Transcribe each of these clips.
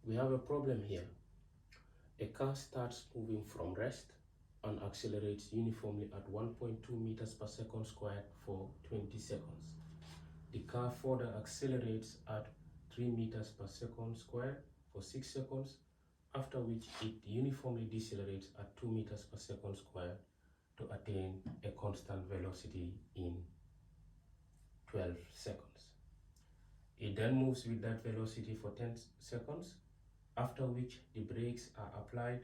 We have a problem here. A car starts moving from rest and accelerates uniformly at 1.2 meters per second squared for 20 seconds. The car further accelerates at 3 meters per second squared for 6 seconds, after which it uniformly decelerates at 2 meters per second squared to attain a constant velocity in 12 seconds. It then moves with that velocity for 10 seconds, after which the brakes are applied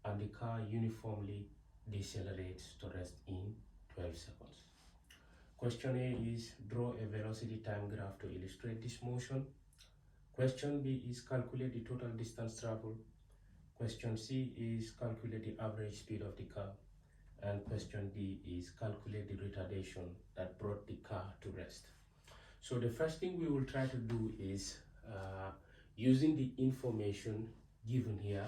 and the car uniformly decelerates to rest in 12 seconds. Question A is draw a velocity time graph to illustrate this motion. Question B is calculate the total distance traveled. Question C is calculate the average speed of the car. And question D is calculate the retardation that brought the car to rest. So the first thing we will try to do is using the information given here,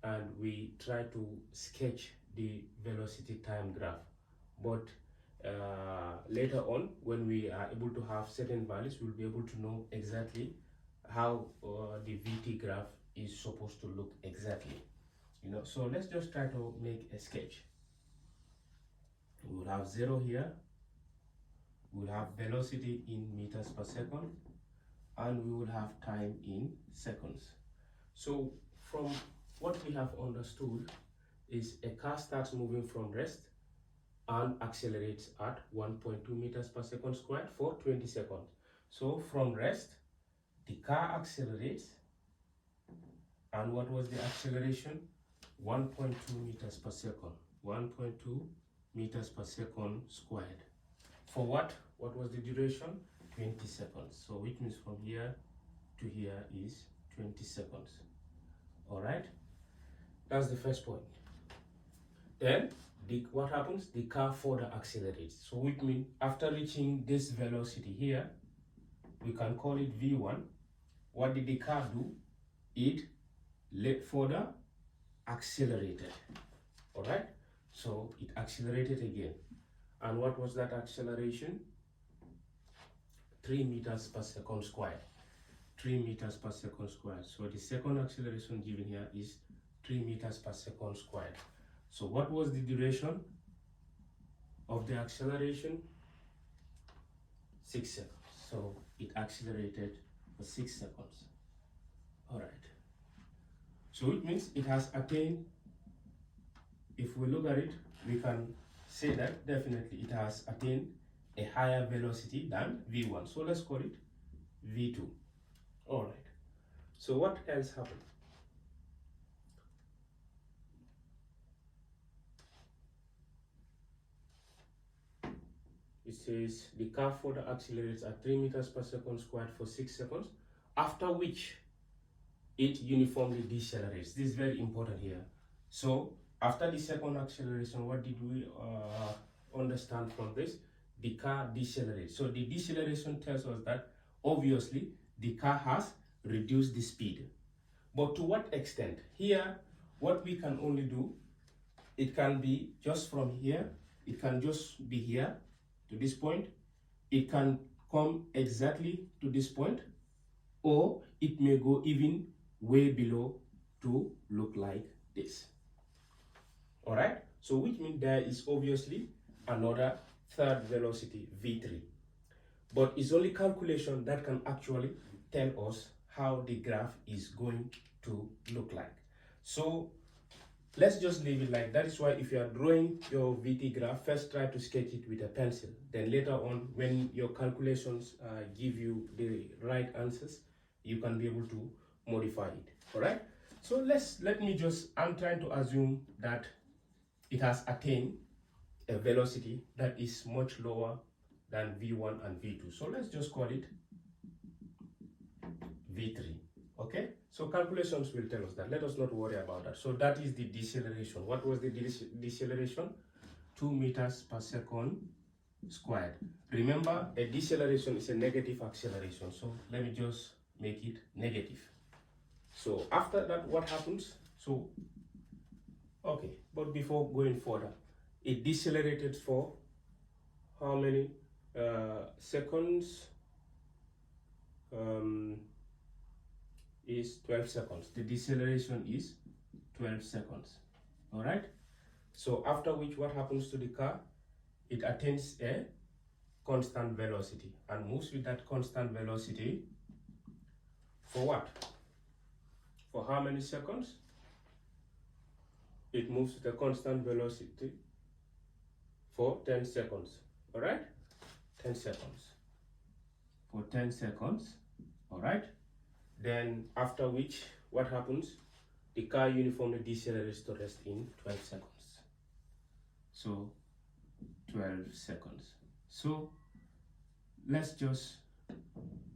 and we try to sketch the velocity time graph. But later on, when we are able to have certain values, we'll be able to know exactly how the VT graph is supposed to look exactly. So let's just try to make a sketch. We will have 0 here. We'll have velocity in meters per second, and we will have time in seconds. So from what we have understood is a car starts moving from rest and accelerates at 1.2 meters per second squared for 20 seconds. So from rest, the car accelerates, and what was the acceleration? 1.2 meters per second. 1.2 meters per second squared. For what? What was the duration? 20 seconds. So which means from here to here is 20 seconds. All right? That's the first point. Then what happens? The car further accelerates. So which means after reaching this velocity here, we can call it V1. What did the car do? It further accelerated. All right? So it accelerated again. And what was that acceleration? 3 meters per second squared. 3 meters per second squared. So the second acceleration given here is 3 meters per second squared. So what was the duration of the acceleration? 6 seconds. So it accelerated for 6 seconds. All right. So it means it has attained, if we look at it, we can say that definitely it has attained a higher velocity than V1. So let's call it V2. All right. So what else happened? It says the car further accelerates at 3 meters per second squared for 6 seconds, after which it uniformly decelerates. This is very important here. So after the second acceleration, what did we understand from this? The car decelerates. So the deceleration tells us that obviously the car has reduced the speed. But to what extent? Here, what we can only do, it can be just from here, it can just be here to this point, it can come exactly to this point, or it may go even way below to look like this. All right, so which means there is obviously another third velocity, V3, but it's only calculation that can actually tell us how the graph is going to look like. So let's just leave it like that. Is why if you are drawing your VT graph, first try to sketch it with a pencil. Then later on, when your calculations give you the right answers, you can be able to modify it. All right. So I'm trying to assume that it has attained a velocity that is much lower than V1 and V2. So let's just call it V3. Okay, so calculations will tell us that. Let us not worry about that. So that is the deceleration. What was the deceleration? 2 meters per second squared. Remember, a deceleration is a negative acceleration. So let me just make it negative. So after that, what happens? So, okay, but before going further, it decelerated for how many seconds? is 12 seconds. The deceleration is 12 seconds. All right. So after which, what happens to the car? It attains a constant velocity and moves with that constant velocity for what? For how many seconds? It moves with a constant velocity for 10 seconds. All right. 10 seconds. For 10 seconds. All right. Then after which, what happens? The car uniformly decelerates to rest in 12 seconds. So 12 seconds. So let's just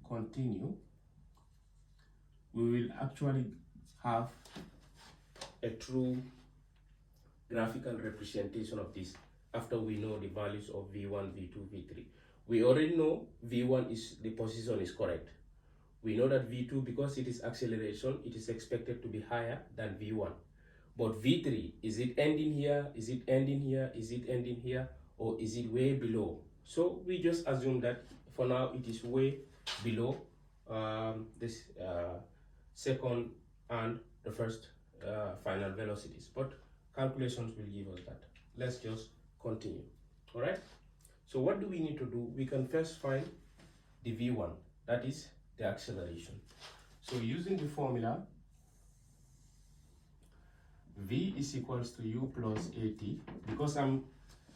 continue. We will actually have a true graphical representation of this after we know the values of V1, V2, V3. We already know V1 is the position is correct. We know that V2, because it is acceleration, it is expected to be higher than V1. But V3, is it ending here? Is it ending here? Is it ending here? Or is it way below? So we just assume that for now it is way below this second and the first final velocities. But calculations will give us that. Let's just continue. All right. So what do we need to do? We can first find the V1, that is the acceleration. So using the formula, V is equals to U plus AT, because I'm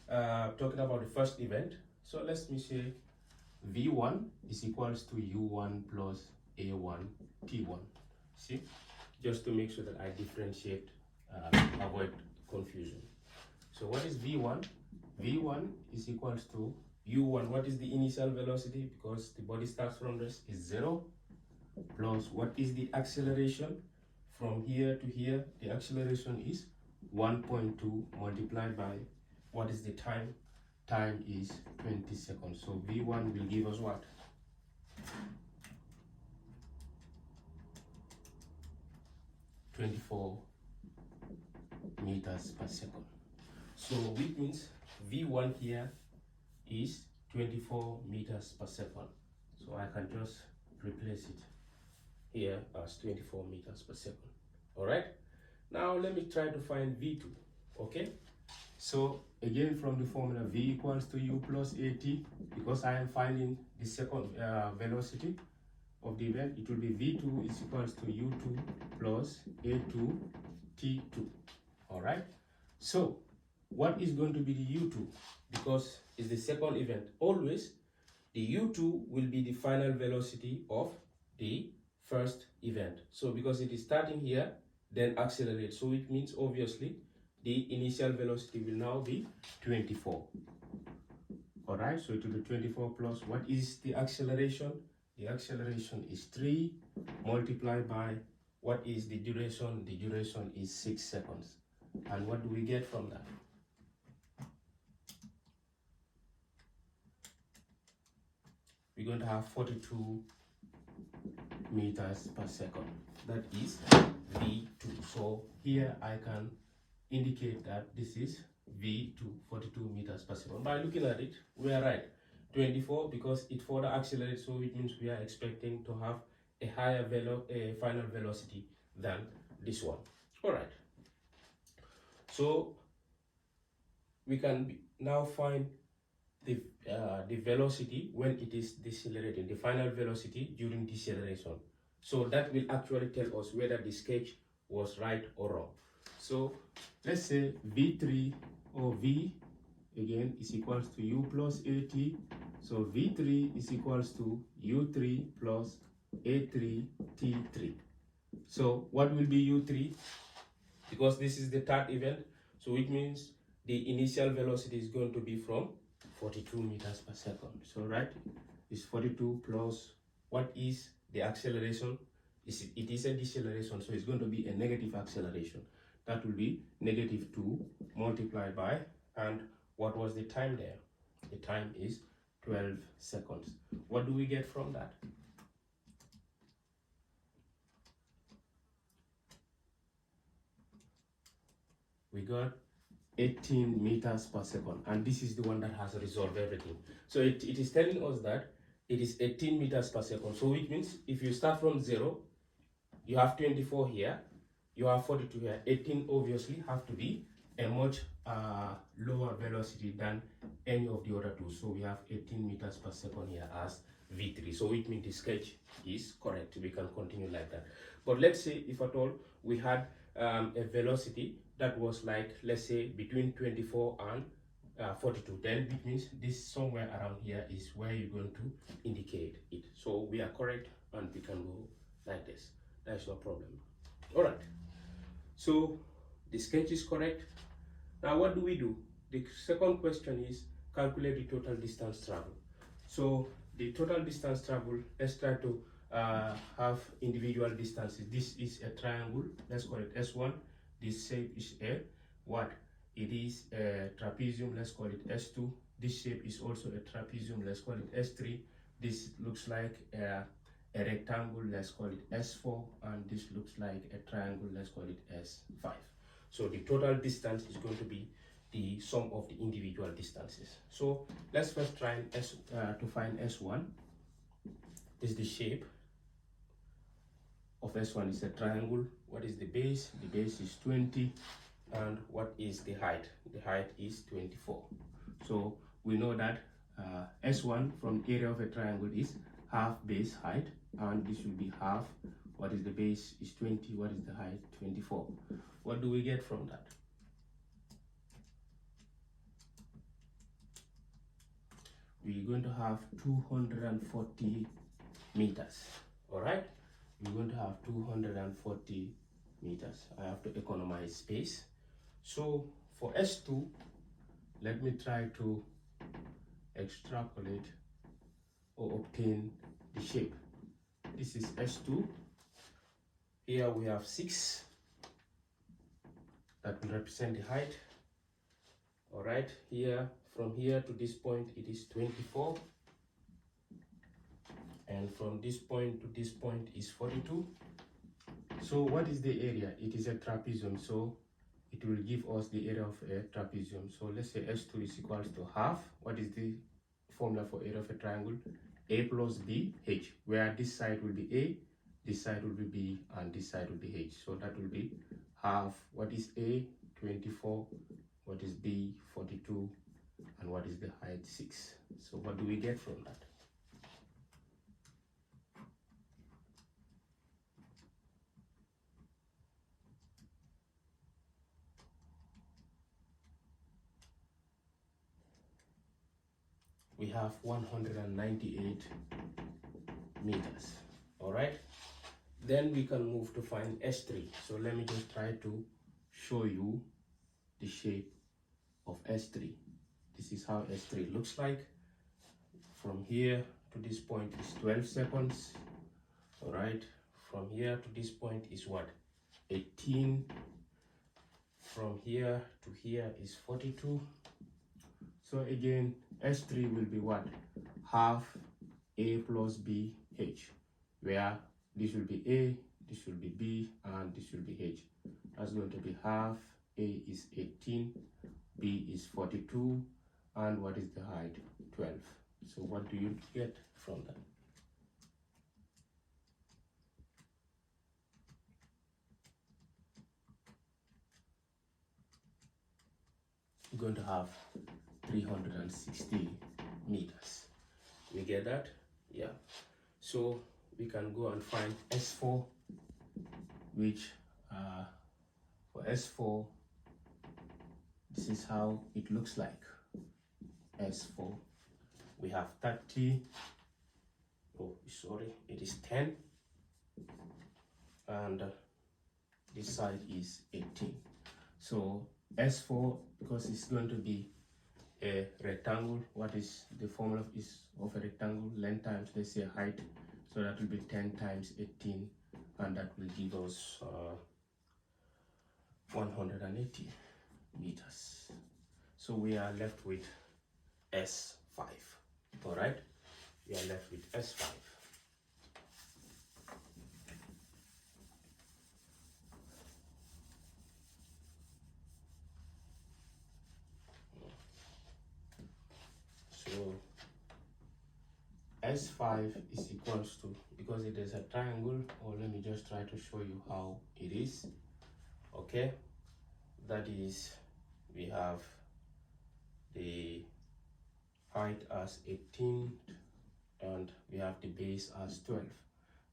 talking about the first event. So let me say V1 is equals to U1 plus A1 T1. See, just to make sure that I differentiate, avoid confusion. So what is V1? V1 is equals to U1. What is the initial velocity? Because the body starts from rest is 0, plus what is the acceleration from here to here? The acceleration is 1.2 multiplied by what is the time? Time is 20 seconds. So V1 will give us what? 24 meters per second. So which means V1 here is 24 meters per second. So I can just replace it here as 24 meters per second. All right. Now let me try to find V2. Okay. So again, from the formula, V equals to U plus AT, because I am finding the second velocity of the event, it will be V2 is equals to U2 plus A2 T2. All right. So what is going to be the U2? Because it's the second event. Always the U2 will be the final velocity of the first event. So because it is starting here, then accelerate. So it means obviously the initial velocity will now be 24. All right, so it will be 24 plus what is the acceleration? The acceleration is 3 multiplied by what is the duration? The duration is 6 seconds. And what do we get from that? We're going to have 42 meters per second. That is V2. So here I can indicate that this is V2, 42 meters per second. By looking at it, we are right. 24 because it further accelerates, so it means we are expecting to have a higher final velocity than this one. All right. So we can now find the velocity when it is decelerating, the final velocity during deceleration. So that will actually tell us whether the sketch was right or wrong. So let's say V3 or V again is equals to U plus AT. So V3 is equals to U3 plus A3 T3. So what will be U3? Because this is the third event, so it means the initial velocity is going to be from 42 meters per second. So right, it's 42 plus what is the acceleration? It is a deceleration, so it's going to be a negative acceleration. That will be -2 multiplied by, and what was the time there? The time is 12 seconds. What do we get from that? We got 18 meters per second, and this is the one that has resolved everything. So it is telling us that it is 18 meters per second. So it means if you start from 0, You have 24 here, you have 42 here. 18 obviously have to be a much lower velocity than any of the other two. So we have 18 meters per second here as V3. So it means the sketch is correct. We can continue like that. But let's say if at all we had a velocity that was like, let's say between 24 and 42, then it means this somewhere around here is where you're going to indicate it. So we are correct and we can go like this. That's no problem. All right. So the sketch is correct. Now what do we do? The second question is calculate the total distance traveled. So the total distance traveled, let's try to have individual distances. This is a triangle, let's call it S1. This shape is a what? It is a trapezium, let's call it S2. This shape is also a trapezium, let's call it S3. This looks like a rectangle, let's call it S4, and this looks like a triangle, let's call it S5. So the total distance is going to be the sum of the individual distances. So let's first try to find S1. This is the shape of S1, is a triangle. What is the base? The base is 20. And what is the height? The height is 24. So we know that S1 from area of a triangle is half base height, and this will be half. What is the base is 20. What is the height? 24. What do we get from that? We're going to have 240 meters. All right, we're going to have 240 meters. I have to economize space. So for S2, let me try to extrapolate or obtain the shape. This is S2. Here we have 6. That will represent the height. All right, here from here to this point it is 24, and from this point to this point is 42. So what is the area? It is a trapezium, so it will give us the area of a trapezium. So let's say S2 is equals to half. What is the formula for area of a triangle? A plus B H, where this side will be A, this side will be B, and this side will be H. So that will be half. What is A? 24. What is B? 42. And what is the height? 6. So what do we get from that? We have 198 meters. All right, then we can move to find S3. So let me just try to show you the shape of S3. This is how S3 looks like. From here to this point is 12 seconds. All right, from here to this point is what? 18. From here to here is 42. So again, S3 will be what? Half A plus B H, where this will be A, this will be B, and this will be H. That's going to be half. A is 18, B is 42, and what is the height? 12. So what do you get from that? You're going to have 360 meters. We get that? Yeah. So we can go and find S4, which for S4, this is how it looks like. S4, we have 30. Oh, sorry, it is 10, and this side is 18. So S4, because it's going to be a rectangle, what is the formula is of a rectangle? Length times, let's say, height. So that will be 10 times 18, and that will give us 180 meters. So we are left with S5. All right, we are left with S5. So S5 is equals to, because it is a triangle, or let me just try to show you how it is. Okay, that is, we have the height as 18 and we have the base as 12.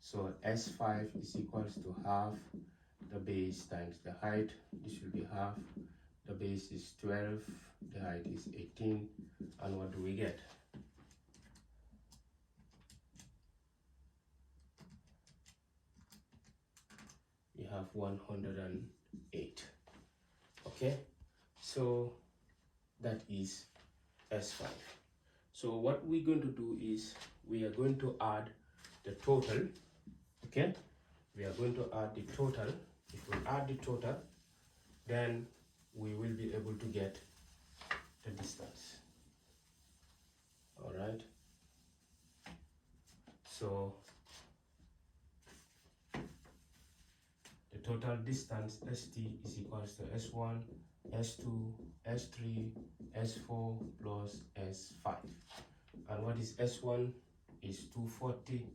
So S5 is equals to half the base times the height. This will be half. The base is 12, the height is 18, and what do we get? We have 108. Okay, so that is S5. So what we're going to do is we are going to add the total. Okay, we are going to add the total. If we add the total, then we will be able to get the distance. All right, so the total distance ST is equals to S1, S2, S3, S4 plus S5. And what is S1 is 240.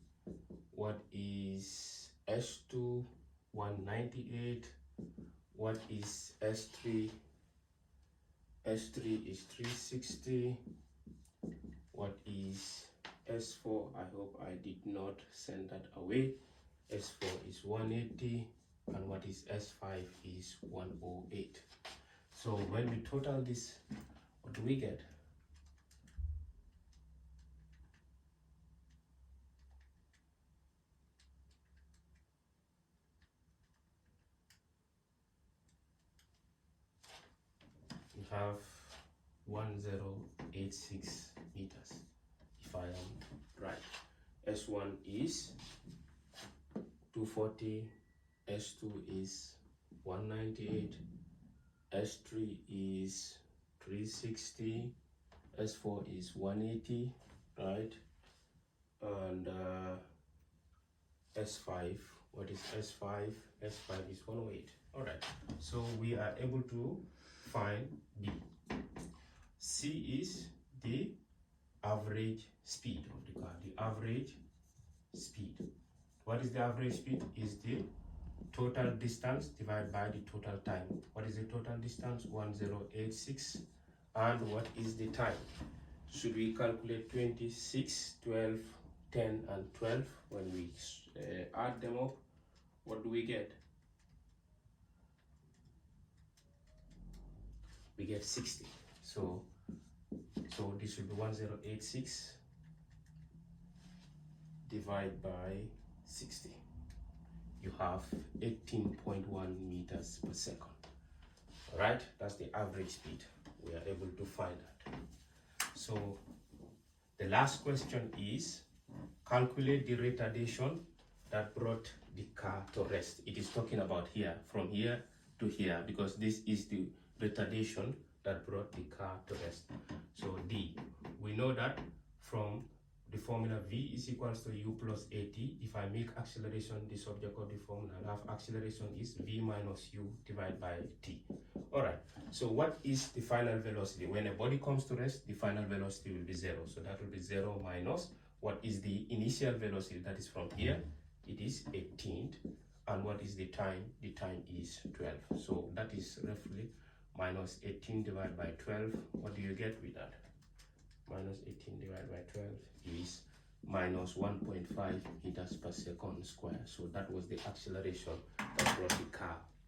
What is S2? 198. What is S3? S3 is 360. What is S4? I hope I did not send that away. S4 is 180. And what is S5 is 108. So when we total this, what do we get? We have 1086 meters, if I am right. S1 is 240, S2 is 198, S3 is 360, S4 is 180, right? And S5, what is S5? S5 is 108. All right, so we are able to find B. C is the average speed of the car, the average speed. What is the average speed? Is the total distance divided by the total time. What is the total distance? 1086. And what is the time? Should we calculate 26, 12, 10, and 12? When we add them up, what do we get? We get 60. So this should be 1086 divided by 60. You have 18.1 meters per second. All right, that's the average speed. We are able to find that. So the last question is calculate the retardation that brought the car to rest. It is talking about here, from here to here, because this is the retardation that brought the car to rest. So D, we know that from the formula V is equals to U plus AT. If I make acceleration the subject of the formula, I have acceleration is V minus U divided by T. All right, so what is the final velocity? When a body comes to rest, the final velocity will be 0. So that will be 0 minus what is the initial velocity, that is from here, it is 18. And what is the time? The time is 12. So that is roughly minus 18 divided by 12. What do you get with that? Minus 18 divided by 12 is minus 1.5 meters per second square. So that was the acceleration that brought the